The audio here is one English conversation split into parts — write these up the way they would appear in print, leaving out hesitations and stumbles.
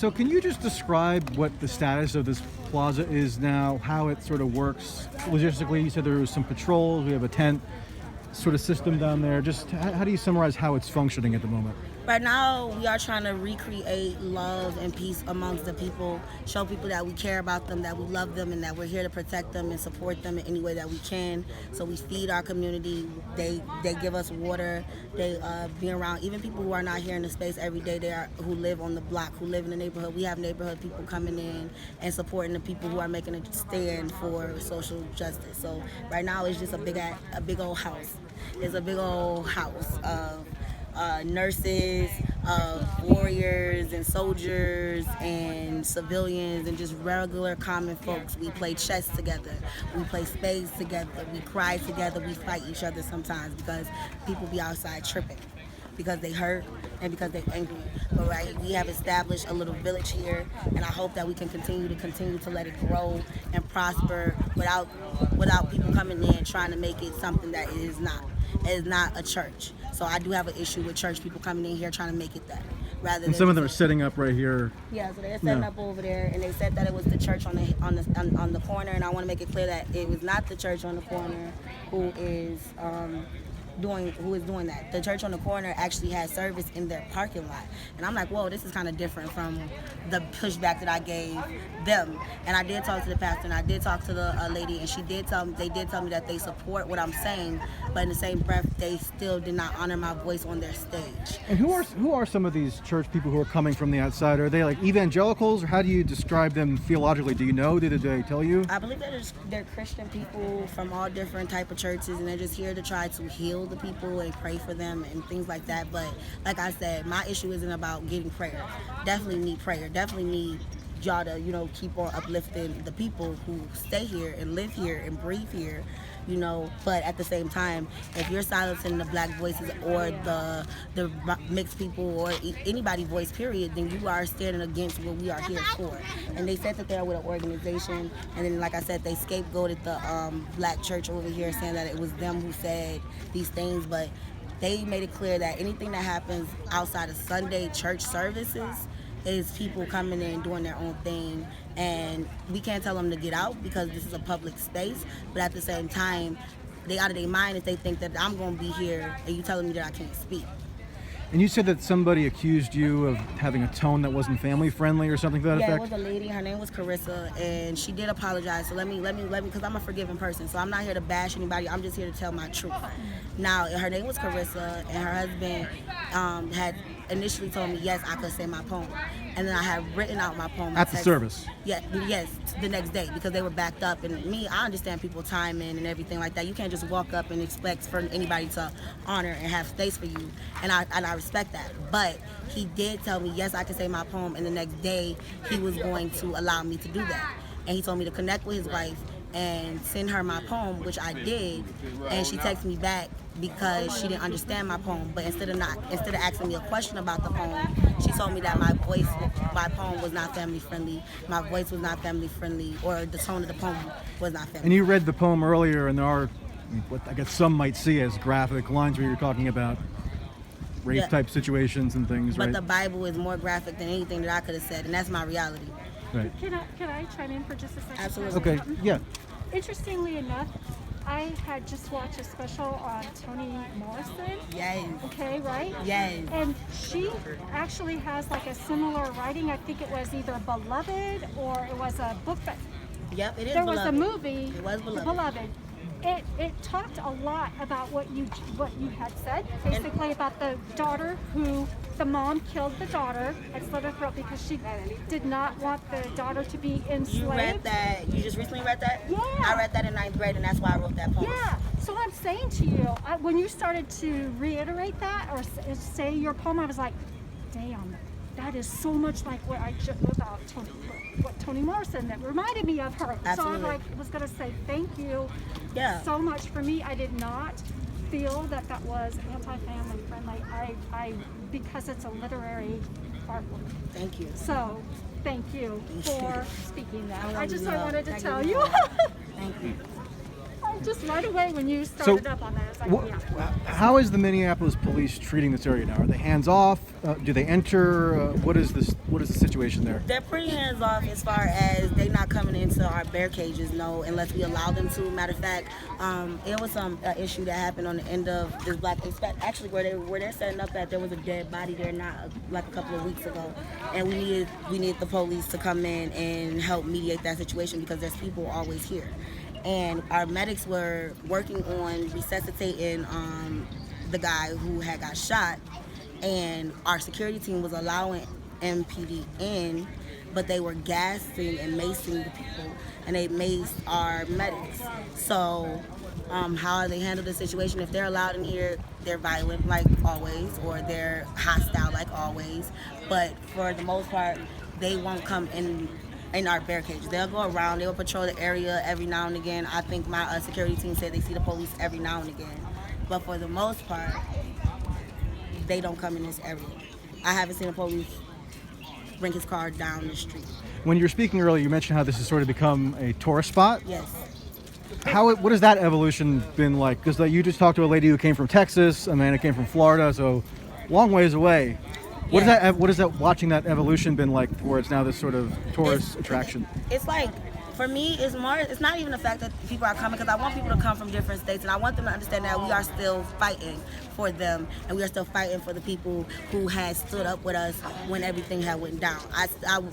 So can you just describe what the status of this plaza is now, how it sort of works logistically? You said there was some patrols, we have a tent sort of system down there. Just how do you summarize how it's functioning at the moment? Right now, we are trying to recreate love and peace amongst the people, show people that we care about them, that we love them, and that we're here to protect them and support them in any way that we can. So we feed our community. They give us water. They be around even people who are not here in the space every day. Who live on the block, who live in the neighborhood. We have neighborhood people coming in and supporting the people who are making a stand for social justice. So right now, it's just a big old house. It's a big old house of nurses, warriors and soldiers and civilians and just regular common folks. We play chess together, we play spades together, we cry together, we fight each other sometimes because people be outside tripping because they hurt and because they're angry. But we have established a little village here, and I hope that we can continue to let it grow and prosper without people coming in trying to make it something that it is not. It is not a church. So I do have an issue with church people coming in here trying to make it that. And some of them are setting up right here. Yeah, so they're setting up over there, and they said that it was the church on the corner, and I want to make it clear that it was not the church on the corner who is doing that. The church on the corner actually had service in their parking lot, and I'm like, whoa, this is kind of different from the pushback that I gave them. And I did talk to the pastor, and I did talk to the lady, and they did tell me that they support what I'm saying, but in the same breath, they still did not honor my voice on their stage. And who are some of these church people who are coming from the outside? Are they like evangelicals, or how do you describe them theologically? Do you know? Did they tell you? I believe that they're Christian people from all different type of churches, and they're just here to try to heal the people and pray for them and things like that. But like I said, my issue isn't about getting prayer. Definitely need prayer. Definitely need y'all to keep on uplifting the people who stay here and live here and breathe here, but at the same time, if you're silencing the black voices or the mixed people or anybody's voice period, then you are standing against what we are here for. And they said that they're with an organization, and then like I said, they scapegoated the black church over here, saying that it was them who said these things, but they made it clear that anything that happens outside of Sunday church services is people coming in doing their own thing, and we can't tell them to get out because this is a public space, but at the same time, they out of their mind if they think that I'm going to be here and you telling me that I can't speak. And you said that somebody accused you of having a tone that wasn't family friendly or something to that effect? Yeah, it was a lady. Her name was Carissa, and she did apologize. So let me, because I'm a forgiving person. So I'm not here to bash anybody. I'm just here to tell my truth. Now, her name was Carissa, and her husband had initially told me, yes, I could say my poem. And then I had written out my poem. At the service? Yes, the next day, because they were backed up. And I understand people timing and everything like that. You can't just walk up and expect for anybody to honor and have space for you. And I respect that. But he did tell me, yes, I could say my poem. And the next day, he was going to allow me to do that. And he told me to connect with his wife and send her my poem, which I did. And she texted me back because she didn't understand my poem. But instead of asking me a question about the poem, she told me that my poem was not family friendly. My voice was not family friendly, or the tone of the poem was not family. And you read the poem earlier, and there are what I guess some might see as graphic lines where you're talking about rape type situations and things, right? But the Bible is more graphic than anything that I could have said, and that's my reality. Right. Can I chime in for just a second? Absolutely. Okay, yeah. Interestingly enough, I had just watched a special on Toni Morrison. Yes. Okay, right? Yes. And she actually has like a similar writing. I think it was either Beloved or it was a book that. Yep, it is. There Beloved. was a movie. It was Beloved. Beloved. It talked a lot about what you had said, basically about the daughter who the mom killed the daughter and slit her throat because she did not want the daughter to be enslaved. You read that? You just recently read that? Yeah. I read that in 9th grade, and that's why I wrote that poem. Yeah. So I'm saying to you, when you started to reiterate that or say your poem, I was like, damn, that is so much like what I just wrote about Toni Morrison. That reminded me of her. Absolutely. So I was going to say thank you Yeah. so much. For me, I did not feel that was anti-family friendly. I because it's a literary artwork. Thank you. So thank you for speaking that. I wanted to tell you. Thank you. I'm Just right away when you started up on that, I was like, yeah. How is the Minneapolis police treating this area now? Are they hands off? Do they enter? What is this? What is the situation there? They're pretty hands off as far as they not coming into our bear cages, no, unless we allow them to. Matter of fact, it was some issue that happened on the end of this block. Actually, where they're setting up at, there was a dead body there like a couple of weeks ago, and we needed the police to come in and help mediate that situation because there's people always here. And our medics were working on resuscitating the guy who had got shot, and our security team was allowing MPD in, but they were gassing and macing the people, and they maced our medics. So how they handle the situation, if they're allowed in here, they're violent like always, or they're hostile like always, but for the most part, they won't come in our bear cage. They'll go around, they'll patrol the area every now and again. I think my security team said they see the police every now and again. But for the most part, they don't come in this area. I haven't seen a police bring his car down the street. When you were speaking earlier, you mentioned how this has sort of become a tourist spot. Yes. What has that evolution been like? Because you just talked to a lady who came from Texas, a man who came from Florida, so long ways away. What is that? Watching that evolution been like, where it's now this sort of tourist attraction? It's like, for me, it's more. It's not even the fact that people are coming, because I want people to come from different states, and I want them to understand that we are still fighting for them, and we are still fighting for the people who had stood up with us when everything had went down.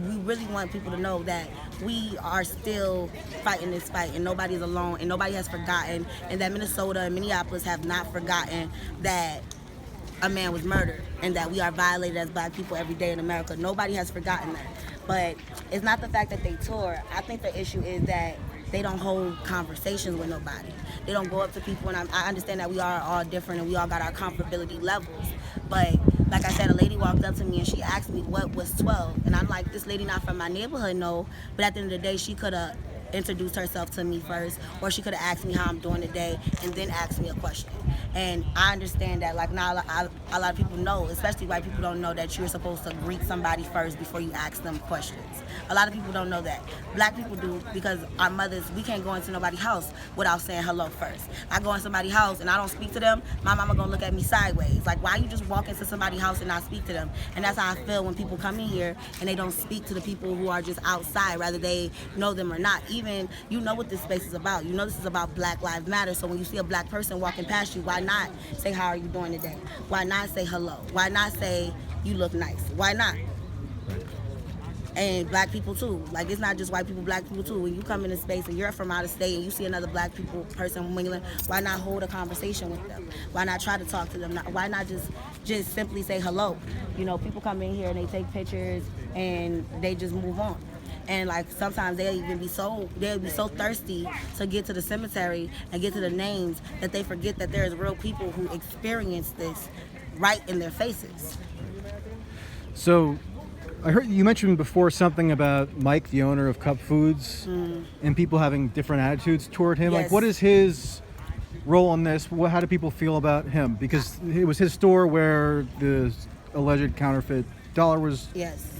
We really want people to know that we are still fighting this fight, and nobody's alone, and nobody has forgotten, and that Minnesota and Minneapolis have not forgotten that a man was murdered and that we are violated as black people every day in America. Nobody has forgotten that. But it's not the fact that they tour. I think the issue is that they don't hold conversations with nobody. They don't go up to people, and I understand that we are all different and we all got our comfortability levels. But like I said, a lady walked up to me and she asked me what was 12. And I'm like, this lady not from my neighborhood, no. But at the end of the day, she could have introduced herself to me first, or she could have asked me how I'm doing today and then asked me a question. And I understand that, like, now a lot of people know, especially white people, don't know that you're supposed to greet somebody first before you ask them questions. A lot of people don't know that. Black people do, because our mothers, we can't go into nobody's house without saying hello first. I go in somebody's house and I don't speak to them, my mama gonna look at me sideways. Like, why you just walk into somebody's house and not speak to them? And that's how I feel when people come in here and they don't speak to the people who are just outside, whether they know them or not. Even, you know what this space is about. You know this is about Black Lives Matter. So when you see a black person walking past you, why not say, how are you doing today? Why not say hello? Why not say, you look nice? Why not? And black people too. Like, it's not just white people, black people too. When you come in a space and you're from out of state and you see another black person mingling, why not hold a conversation with them? Why not try to talk to them? Why not just simply say hello? You know, people come in here and they take pictures and they just move on. And like, sometimes they'll be so thirsty to get to the cemetery and get to the names that they forget that there's real people who experience this right in their faces. So I heard you mentioned before something about Mike, the owner of Cup Foods, and people having different attitudes toward him. Yes. Like, what is his role in this? How do people feel about him? Because it was his store where the alleged counterfeit dollar was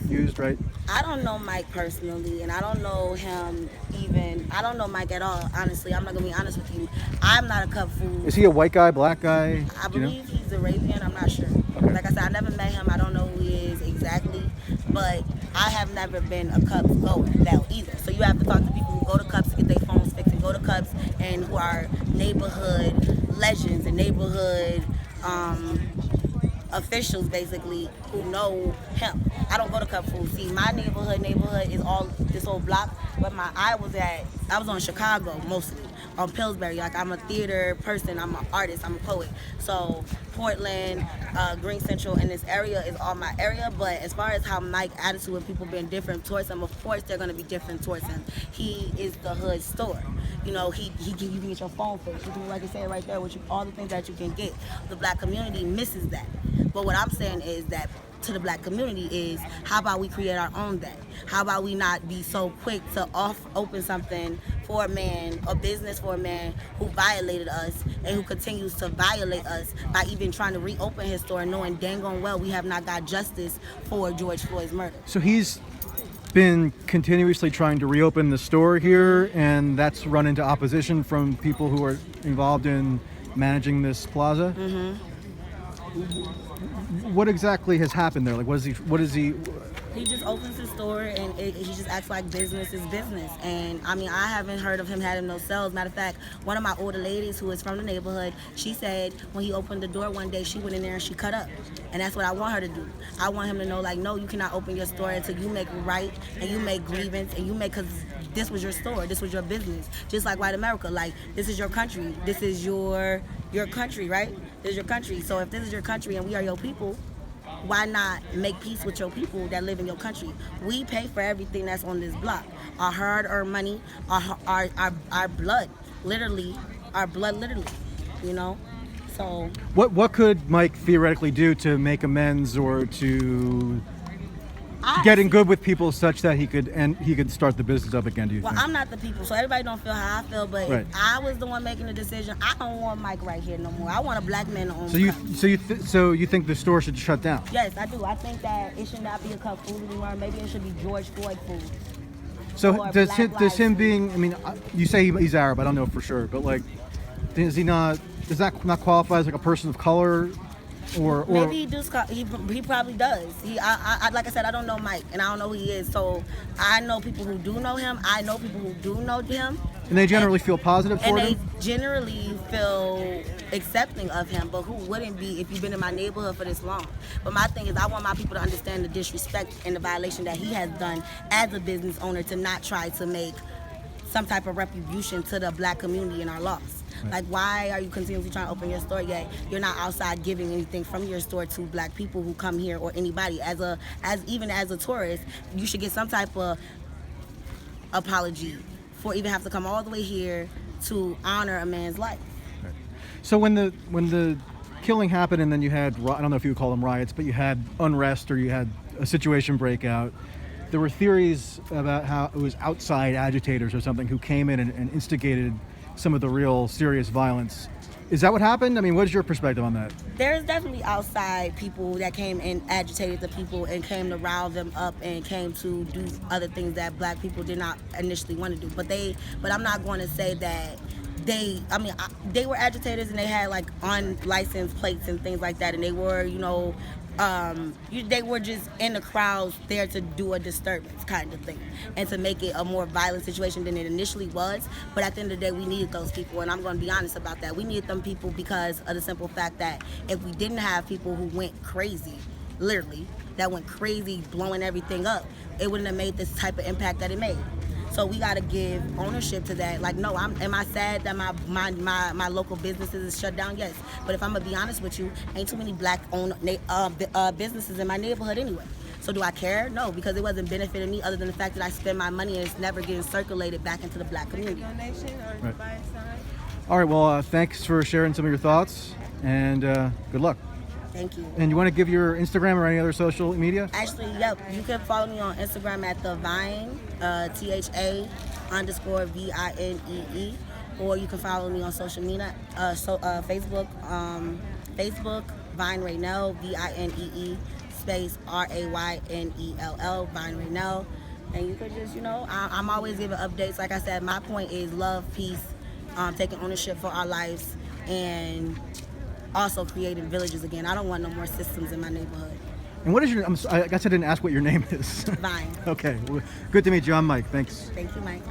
used, right? I don't know Mike personally, and I don't know him even. I don't know Mike at all, honestly. I'm not going to be honest with you. I'm not a Cup Food. Is he a white guy, black guy? I believe he's Arabian. I'm not sure. Okay. Like I said, I never met him. I don't know who he is exactly. But I have never been a Cubs goer now either. So you have to talk to people who go to Cubs to get their phones fixed and go to Cubs, and who are neighborhood legends and neighborhood officials, basically, who know him. I don't go to Cup Food. See, my neighborhood is all this whole block, but I was on Chicago mostly, on Pillsbury. Like, I'm a theater person, I'm an artist, I'm a poet. So Portland, Green Central, and this area is all my area. But as far as how Mike's attitude and people being different towards him, of course they're gonna be different towards him. He is the hood store. You know, you can get your phone fixed. You can, like I said right there, all the things that you can get. The black community misses that. But what I'm saying is that to the black community is, how about we create our own day? How about we not be so quick to open something for a man, a business for a man who violated us and who continues to violate us by even trying to reopen his store, knowing dang on well we have not got justice for George Floyd's murder. So he's been continuously trying to reopen the store here, and that's run into opposition from people who are involved in managing this plaza. What exactly has happened there? Like, what is he? He just opens his store and he just acts like business is business. And I mean, I haven't heard of him having no sales. Matter of fact, one of my older ladies who is from the neighborhood, she said when he opened the door one day, she went in there and she cut up. And that's what I want her to do. I want him to know, like, no, you cannot open your store until you make right and you make grievance and you make, because this was your store, this was your business. Just like white America, like, this is your country, this is your country, right? This is your country. So if this is your country and we are your people, why not make peace with your people that live in your country? We pay for everything that's on this block. Our hard-earned money, our blood, literally, you know? So What could Mike theoretically do to make amends or to get in good with people such that he could start the business up again? Do you well, think? I'm not the people, so everybody don't feel how I feel, but Right. I was the one making the decision. I don't want Mike right here no more. I want a black man to own So you think the store should shut down? Yes, I do. I think that it should not be a cup food anymore. Maybe it should be George Floyd food. So Or does Black him Lives being? I mean, you say he's Arab. I don't know for sure, but like, is he not? Does that not qualify as like a person of color? Or Maybe he does. He probably does. I like I said, I don't know Mike, and I don't know who he is. So I know people who do know him. I know people who do know him, and they generally feel positive and toward they him. generally feel accepting of him. But who wouldn't be if you've been in my neighborhood for this long? But my thing is, I want my people to understand the disrespect and the violation that he has done as a business owner to not try to make some type of retribution to the black community in our laws. Right. Like, why are you continuously trying to open your store yet you're not outside giving anything from your store to black people who come here or anybody? Even as a tourist, you should get some type of apology for even have to come all the way here to honor a man's life. Right. So when the killing happened, and then you had, I don't know if you would call them riots, but you had unrest or you had a situation break out. There were theories about how it was outside agitators or something who came in and instigated some of the real serious violence. Is that what happened? I mean, what's your perspective on that? There's definitely outside people that came and agitated the people and came to rile them up and came to do other things that black people did not initially want to do. But I'm not going to say that they were agitators and they had like unlicensed plates and things like that, and they were, they were just in the crowds there to do a disturbance kind of thing and to make it a more violent situation than it initially was. But at the end of the day, we needed those people, and I'm going to be honest about that. We needed them people because of the simple fact that if we didn't have people who went crazy, literally, that went crazy blowing everything up, it wouldn't have made this type of impact that it made. So we gotta give ownership to that. Like, no, am I sad that my local businesses is shut down? Yes. But if I'm gonna be honest with you, ain't too many black owned businesses in my neighborhood anyway. So do I care? No, because it wasn't benefiting me other than the fact that I spend my money and it's never getting circulated back into the black community. Donation or Right. buy a sign. All right. Well, thanks for sharing some of your thoughts, and good luck. Thank you. And you want to give your Instagram or any other social media? Actually, yep. You can follow me on Instagram at the Vine, THA_VINEE, or you can follow me on social media, Facebook, Vine Raynell, VINEE space RAYNELL, Vine Raynell, and you could just, I'm always giving updates. Like I said, my point is love, peace, taking ownership for our lives, and also creating villages again. I don't want no more systems in my neighborhood. And what is your? I guess I didn't ask what your name is. Vine. Okay. Well, good to meet you. I'm Mike. Thanks. Thank you, Mike.